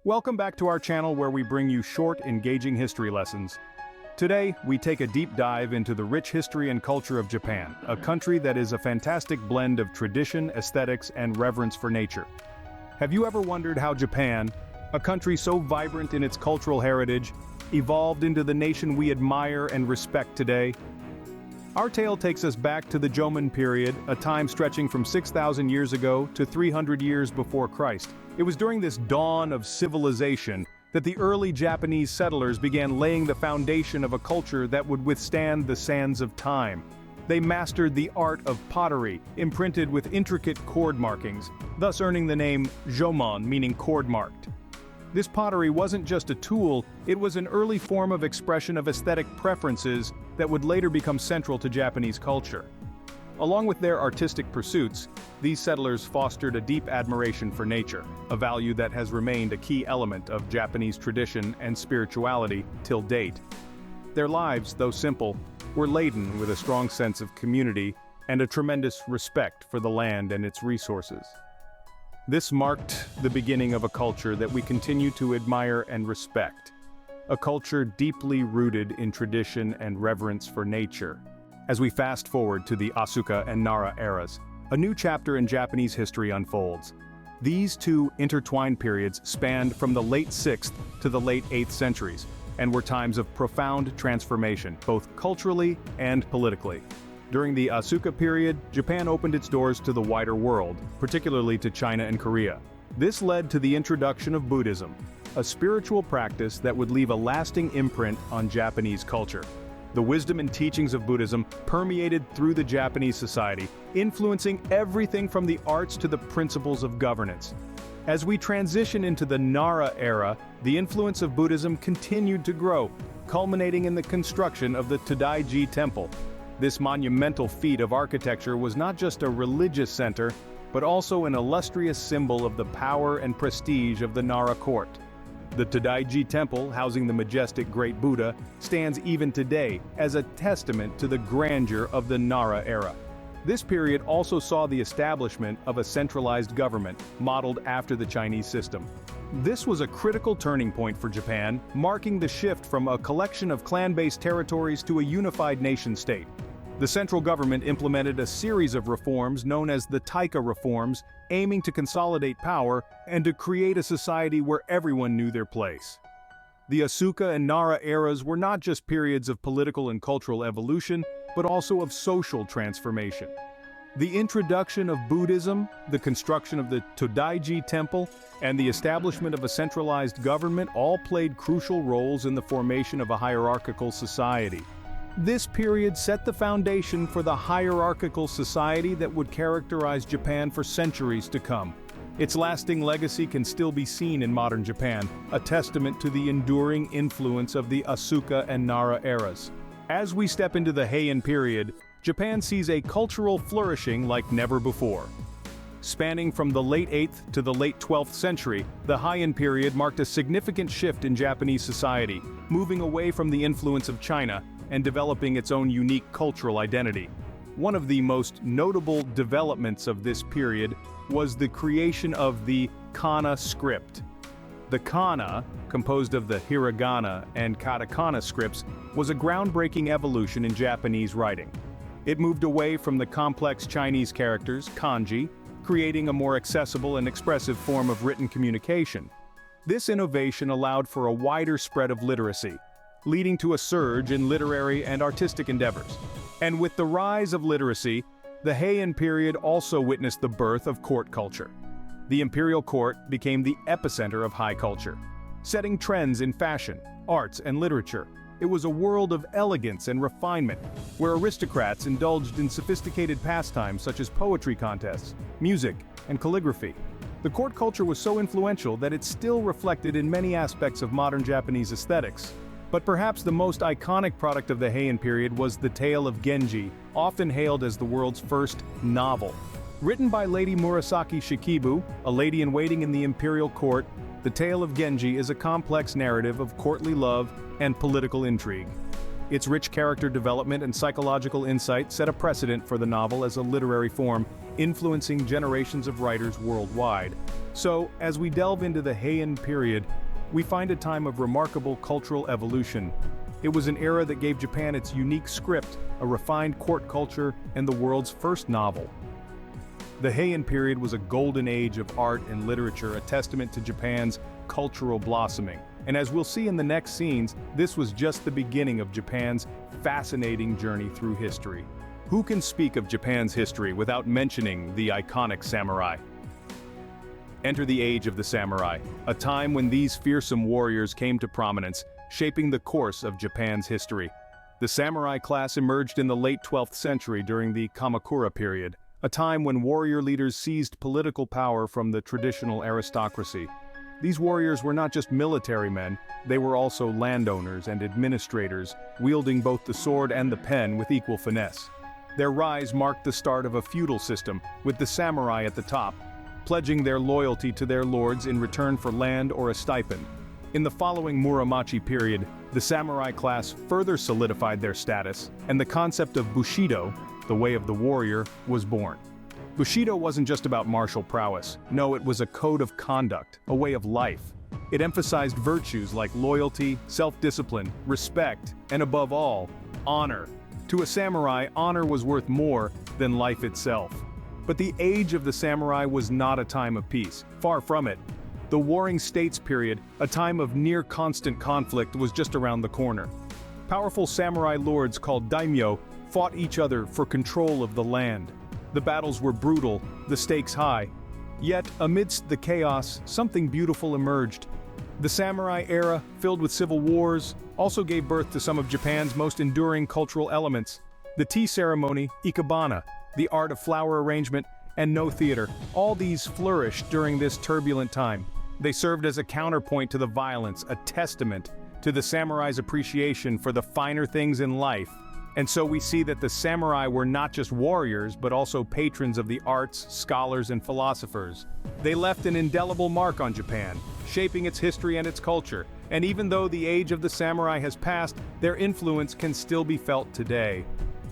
Welcome back to our channel where we bring you short, engaging history lessons. Today, we take a deep dive into the rich history and culture of Japan, a country that is a fantastic blend of tradition, aesthetics, and reverence for nature. Have you ever wondered how Japan, a country so vibrant in its cultural heritage, evolved into the nation we admire and respect today? Our tale takes us back to the Jomon period, a time stretching from 6,000 years ago to 300 years before Christ. It was during this dawn of civilization that the early Japanese settlers began laying the foundation of a culture that would withstand the sands of time. They mastered the art of pottery, imprinted with intricate cord markings, thus earning the name Jomon, meaning cord-marked. This pottery wasn't just a tool, it was an early form of expression of aesthetic preferences that would later become central to Japanese culture. Along with their artistic pursuits, these settlers fostered a deep admiration for nature, a value that has remained a key element of Japanese tradition and spirituality till date. Their lives, though simple, were laden with a strong sense of community and a tremendous respect for the land and its resources. This marked the beginning of a culture that we continue to admire and respect, a culture deeply rooted in tradition and reverence for nature. As we fast forward to the Asuka and Nara eras, a new chapter in Japanese history unfolds. These two intertwined periods spanned from the late 6th to the late 8th centuries, and were times of profound transformation, both culturally and politically. During the Asuka period, Japan opened its doors to the wider world, particularly to China and Korea. This led to the introduction of Buddhism, a spiritual practice that would leave a lasting imprint on Japanese culture. The wisdom and teachings of Buddhism permeated through the Japanese society, influencing everything from the arts to the principles of governance. As we transition into the Nara era, the influence of Buddhism continued to grow, culminating in the construction of the Todaiji Temple. This monumental feat of architecture was not just a religious center, but also an illustrious symbol of the power and prestige of the Nara court. The Todaiji Temple, housing the majestic Great Buddha, stands even today as a testament to the grandeur of the Nara era. This period also saw the establishment of a centralized government, modeled after the Chinese system. This was a critical turning point for Japan, marking the shift from a collection of clan-based territories to a unified nation-state. The central government implemented a series of reforms known as the Taika reforms, aiming to consolidate power and to create a society where everyone knew their place. The Asuka and Nara eras were not just periods of political and cultural evolution, but also of social transformation. The introduction of Buddhism, the construction of the Todaiji Temple, and the establishment of a centralized government all played crucial roles in the formation of a hierarchical society. This period set the foundation for the hierarchical society that would characterize Japan for centuries to come. Its lasting legacy can still be seen in modern Japan, a testament to the enduring influence of the Asuka and Nara eras. As we step into the Heian period, Japan sees a cultural flourishing like never before. Spanning from the late 8th to the late 12th century, the Heian period marked a significant shift in Japanese society, moving away from the influence of China and developing its own unique cultural identity. One of the most notable developments of this period was the creation of the Kana script. The Kana, composed of the hiragana and katakana scripts, was a groundbreaking evolution in Japanese writing. It moved away from the complex Chinese characters, kanji, creating a more accessible and expressive form of written communication. This innovation allowed for a wider spread of literacy, leading to a surge in literary and artistic endeavors. And with the rise of literacy, the Heian period also witnessed the birth of court culture. The imperial court became the epicenter of high culture, setting trends in fashion, arts, and literature. It was a world of elegance and refinement, where aristocrats indulged in sophisticated pastimes such as poetry contests, music, and calligraphy. The court culture was so influential that it's still reflected in many aspects of modern Japanese aesthetics. But perhaps the most iconic product of the Heian period was The Tale of Genji, often hailed as the world's first novel. Written by Lady Murasaki Shikibu, a lady-in-waiting in the imperial court, The Tale of Genji is a complex narrative of courtly love and political intrigue. Its rich character development and psychological insight set a precedent for the novel as a literary form, influencing generations of writers worldwide. So, as we delve into the Heian period, we find a time of remarkable cultural evolution. It was an era that gave Japan its unique script, a refined court culture, and the world's first novel. The Heian period was a golden age of art and literature, a testament to Japan's cultural blossoming. And as we'll see in the next scenes, this was just the beginning of Japan's fascinating journey through history. Who can speak of Japan's history without mentioning the iconic samurai? Enter the age of the samurai, a time when these fearsome warriors came to prominence, shaping the course of Japan's history. The samurai class emerged in the late 12th century during the Kamakura period, a time when warrior leaders seized political power from the traditional aristocracy. These warriors were not just military men, they were also landowners and administrators, wielding both the sword and the pen with equal finesse. Their rise marked the start of a feudal system, with the samurai at the top, pledging their loyalty to their lords in return for land or a stipend. In the following Muromachi period, the samurai class further solidified their status, and the concept of Bushido, the way of the warrior, was born. Bushido wasn't just about martial prowess. No, it was a code of conduct, a way of life. It emphasized virtues like loyalty, self-discipline, respect, and above all, honor. To a samurai, honor was worth more than life itself. But the age of the samurai was not a time of peace. Far from it. The Warring States period, a time of near-constant conflict, was just around the corner. Powerful samurai lords called daimyo fought each other for control of the land. The battles were brutal, the stakes high. Yet, amidst the chaos, something beautiful emerged. The samurai era, filled with civil wars, also gave birth to some of Japan's most enduring cultural elements. The tea ceremony, ikebana, the art of flower arrangement, and no theater. All these flourished during this turbulent time. They served as a counterpoint to the violence, a testament to the samurai's appreciation for the finer things in life. And so we see that the samurai were not just warriors, but also patrons of the arts, scholars, and philosophers. They left an indelible mark on Japan, shaping its history and its culture. And even though the age of the samurai has passed, their influence can still be felt today.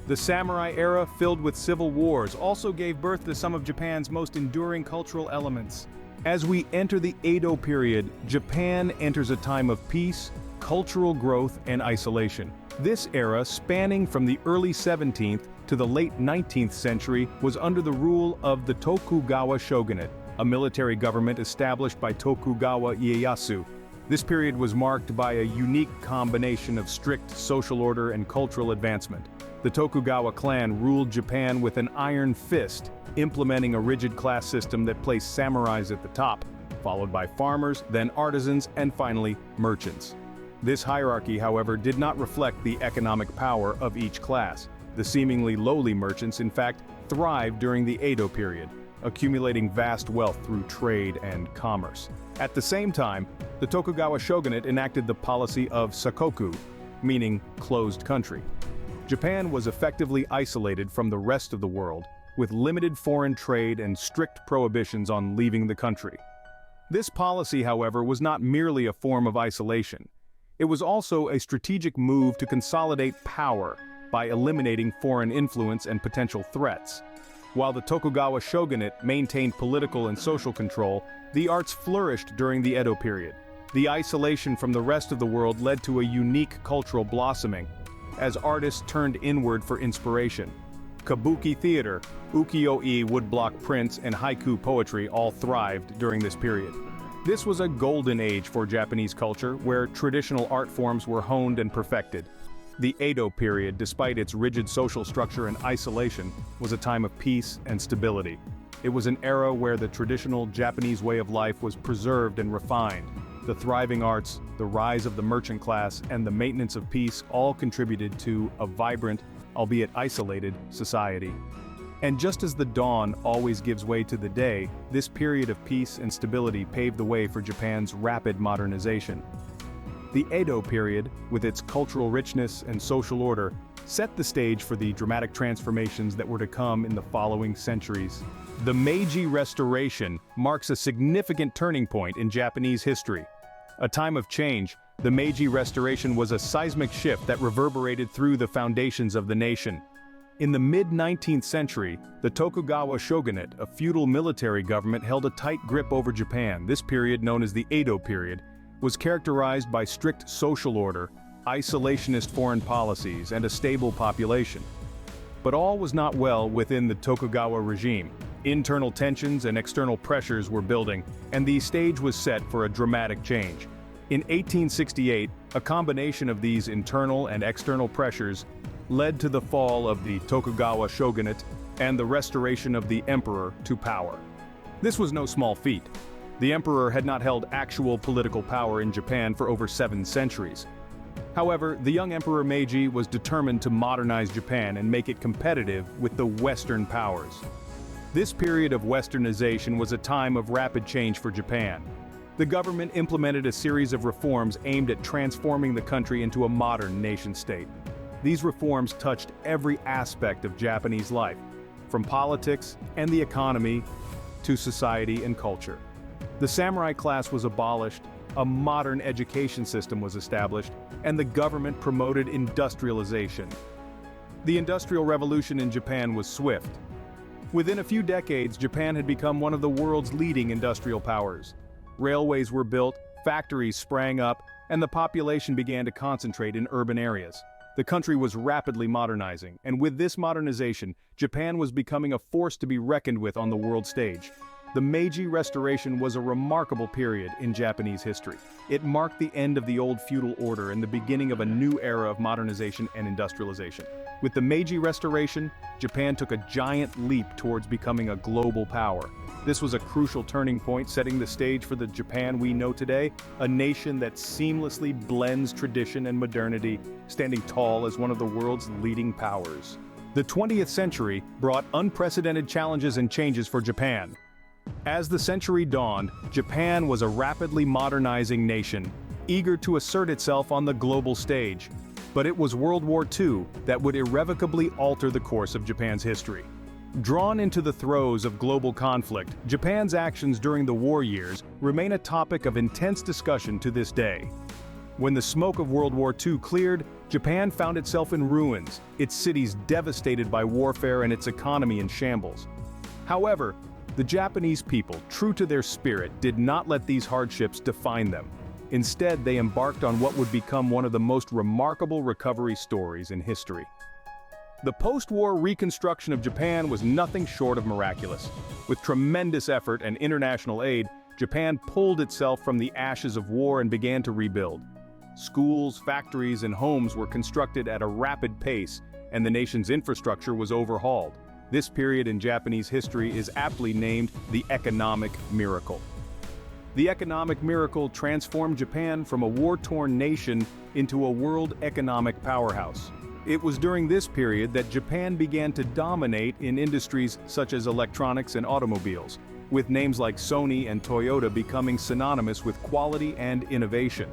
The samurai era, filled with civil wars, also gave birth to some of Japan's most enduring cultural elements. As we enter the Edo period, Japan enters a time of peace, cultural growth, and isolation. This era, spanning from the early 17th to the late 19th century, was under the rule of the Tokugawa shogunate, a military government established by Tokugawa Ieyasu. This period was marked by a unique combination of strict social order and cultural advancement. The Tokugawa clan ruled Japan with an iron fist, implementing a rigid class system that placed samurais at the top, followed by farmers, then artisans, and finally, merchants. This hierarchy, however, did not reflect the economic power of each class. The seemingly lowly merchants, in fact, thrived during the Edo period, accumulating vast wealth through trade and commerce. At the same time, the Tokugawa shogunate enacted the policy of sakoku, meaning closed country. Japan was effectively isolated from the rest of the world, with limited foreign trade and strict prohibitions on leaving the country. This policy, however, was not merely a form of isolation. It was also a strategic move to consolidate power by eliminating foreign influence and potential threats. While the Tokugawa shogunate maintained political and social control, the arts flourished during the Edo period. The isolation from the rest of the world led to a unique cultural blossoming, as artists turned inward for inspiration. Kabuki theater, ukiyo-e woodblock prints, and haiku poetry all thrived during this period. This was a golden age for Japanese culture, where traditional art forms were honed and perfected. The Edo period, despite its rigid social structure and isolation, was a time of peace and stability. It was an era where the traditional Japanese way of life was preserved and refined. The thriving arts, the rise of the merchant class, and the maintenance of peace all contributed to a vibrant, albeit isolated, society. And just as the dawn always gives way to the day, this period of peace and stability paved the way for Japan's rapid modernization. The Edo period, with its cultural richness and social order, set the stage for the dramatic transformations that were to come in the following centuries. The Meiji Restoration marks a significant turning point in Japanese history. A time of change, the Meiji Restoration was a seismic shift that reverberated through the foundations of the nation. In the mid-19th century, the Tokugawa shogunate, a feudal military government, held a tight grip over Japan. This period, known as the Edo period, was characterized by strict social order, isolationist foreign policies, and a stable population. But all was not well within the Tokugawa regime. Internal tensions and external pressures were building, and the stage was set for a dramatic change. In 1868, a combination of these internal and external pressures led to the fall of the Tokugawa shogunate and the restoration of the emperor to power. This was no small feat. The emperor had not held actual political power in Japan for over 7 centuries. However, the young Emperor Meiji was determined to modernize Japan and make it competitive with the Western powers. This period of westernization was a time of rapid change for Japan. The government implemented a series of reforms aimed at transforming the country into a modern nation-state. These reforms touched every aspect of Japanese life, from politics and the economy to society and culture. The samurai class was abolished, a modern education system was established, and the government promoted industrialization. The Industrial Revolution in Japan was swift. Within a few decades, Japan had become one of the world's leading industrial powers. Railways were built, factories sprang up, and the population began to concentrate in urban areas. The country was rapidly modernizing, and with this modernization, Japan was becoming a force to be reckoned with on the world stage. The Meiji Restoration was a remarkable period in Japanese history. It marked the end of the old feudal order and the beginning of a new era of modernization and industrialization. With the Meiji Restoration, Japan took a giant leap towards becoming a global power. This was a crucial turning point, setting the stage for the Japan we know today, a nation that seamlessly blends tradition and modernity, standing tall as one of the world's leading powers. The 20th century brought unprecedented challenges and changes for Japan. As the century dawned, Japan was a rapidly modernizing nation, eager to assert itself on the global stage. But it was World War II that would irrevocably alter the course of Japan's history. Drawn into the throes of global conflict, Japan's actions during the war years remain a topic of intense discussion to this day. When the smoke of World War II cleared, Japan found itself in ruins, its cities devastated by warfare and its economy in shambles. However, the Japanese people, true to their spirit, did not let these hardships define them. Instead, they embarked on what would become one of the most remarkable recovery stories in history. The post-war reconstruction of Japan was nothing short of miraculous. With tremendous effort and international aid, Japan pulled itself from the ashes of war and began to rebuild. Schools, factories, and homes were constructed at a rapid pace, and the nation's infrastructure was overhauled. This period in Japanese history is aptly named the economic miracle. The economic miracle transformed Japan from a war-torn nation into a world economic powerhouse. It was during this period that Japan began to dominate in industries such as electronics and automobiles, with names like Sony and Toyota becoming synonymous with quality and innovation.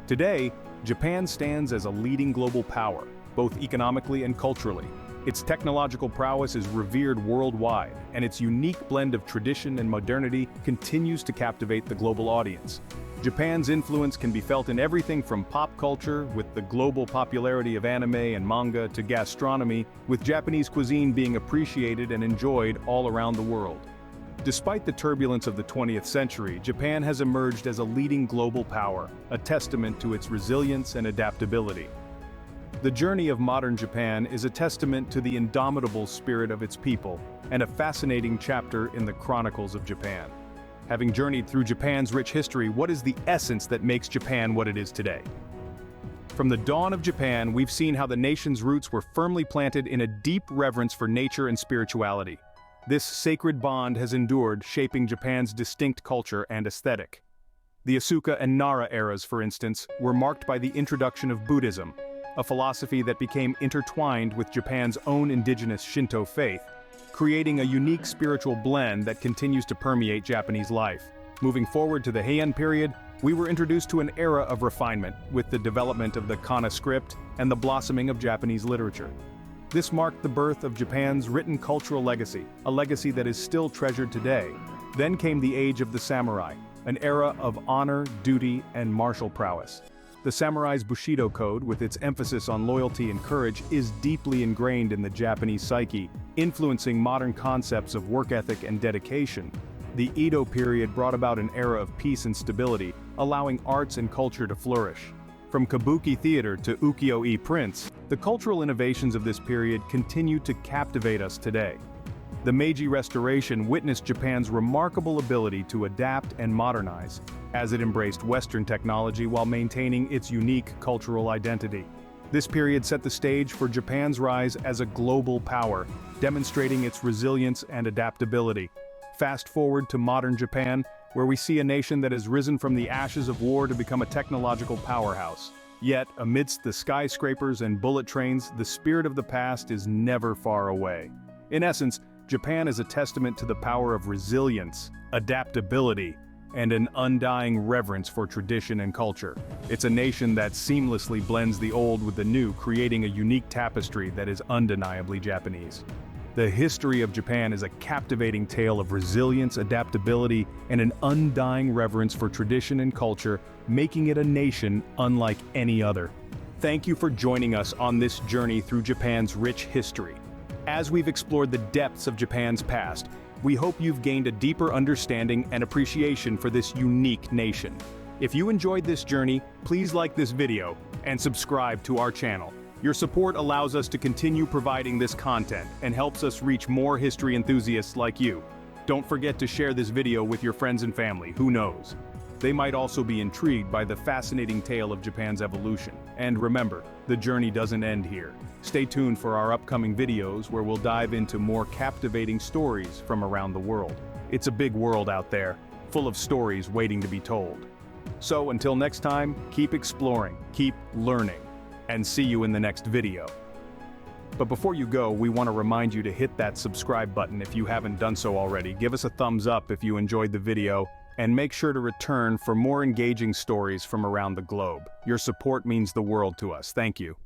Today, Japan stands as a leading global power, both economically and culturally. Its technological prowess is revered worldwide, and its unique blend of tradition and modernity continues to captivate the global audience. Japan's influence can be felt in everything from pop culture, with the global popularity of anime and manga, to gastronomy, with Japanese cuisine being appreciated and enjoyed all around the world. Despite the turbulence of the 20th century, Japan has emerged as a leading global power, a testament to its resilience and adaptability. The journey of modern Japan is a testament to the indomitable spirit of its people, and a fascinating chapter in the Chronicles of Japan. Having journeyed through Japan's rich history, what is the essence that makes Japan what it is today? From the dawn of Japan, we've seen how the nation's roots were firmly planted in a deep reverence for nature and spirituality. This sacred bond has endured, shaping Japan's distinct culture and aesthetic. The Asuka and Nara eras, for instance, were marked by the introduction of Buddhism, a philosophy that became intertwined with Japan's own indigenous Shinto faith, creating a unique spiritual blend that continues to permeate Japanese life. Moving forward to the Heian period, we were introduced to an era of refinement, with the development of the Kana script and the blossoming of Japanese literature. This marked the birth of Japan's written cultural legacy, a legacy that is still treasured today. Then came the age of the samurai, an era of honor, duty, and martial prowess. The samurai's Bushido code, with its emphasis on loyalty and courage, is deeply ingrained in the Japanese psyche, influencing modern concepts of work ethic and dedication. The Edo period brought about an era of peace and stability, allowing arts and culture to flourish. From kabuki theater to ukiyo-e prints, the cultural innovations of this period continue to captivate us today. The Meiji Restoration witnessed Japan's remarkable ability to adapt and modernize, as it embraced Western technology while maintaining its unique cultural identity. This period set the stage for Japan's rise as a global power, demonstrating its resilience and adaptability. Fast forward to modern Japan, where we see a nation that has risen from the ashes of war to become a technological powerhouse. Yet, amidst the skyscrapers and bullet trains, the spirit of the past is never far away. In essence, Japan is a testament to the power of resilience, adaptability, and an undying reverence for tradition and culture. It's a nation that seamlessly blends the old with the new, creating a unique tapestry that is undeniably Japanese. The history of Japan is a captivating tale of resilience, adaptability, and an undying reverence for tradition and culture, making it a nation unlike any other. Thank you for joining us on this journey through Japan's rich history. As we've explored the depths of Japan's past, we hope you've gained a deeper understanding and appreciation for this unique nation. If you enjoyed this journey, please like this video and subscribe to our channel. Your support allows us to continue providing this content and helps us reach more history enthusiasts like you. Don't forget to share this video with your friends and family, who knows? They might also be intrigued by the fascinating tale of Japan's evolution. And remember, the journey doesn't end here. Stay tuned for our upcoming videos where we'll dive into more captivating stories from around the world. It's a big world out there, full of stories waiting to be told. So until next time, keep exploring, keep learning, and see you in the next video. But before you go, we want to remind you to hit that subscribe button if you haven't done so already. Give us a thumbs up if you enjoyed the video, and make sure to return for more engaging stories from around the globe. Your support means the world to us. Thank you.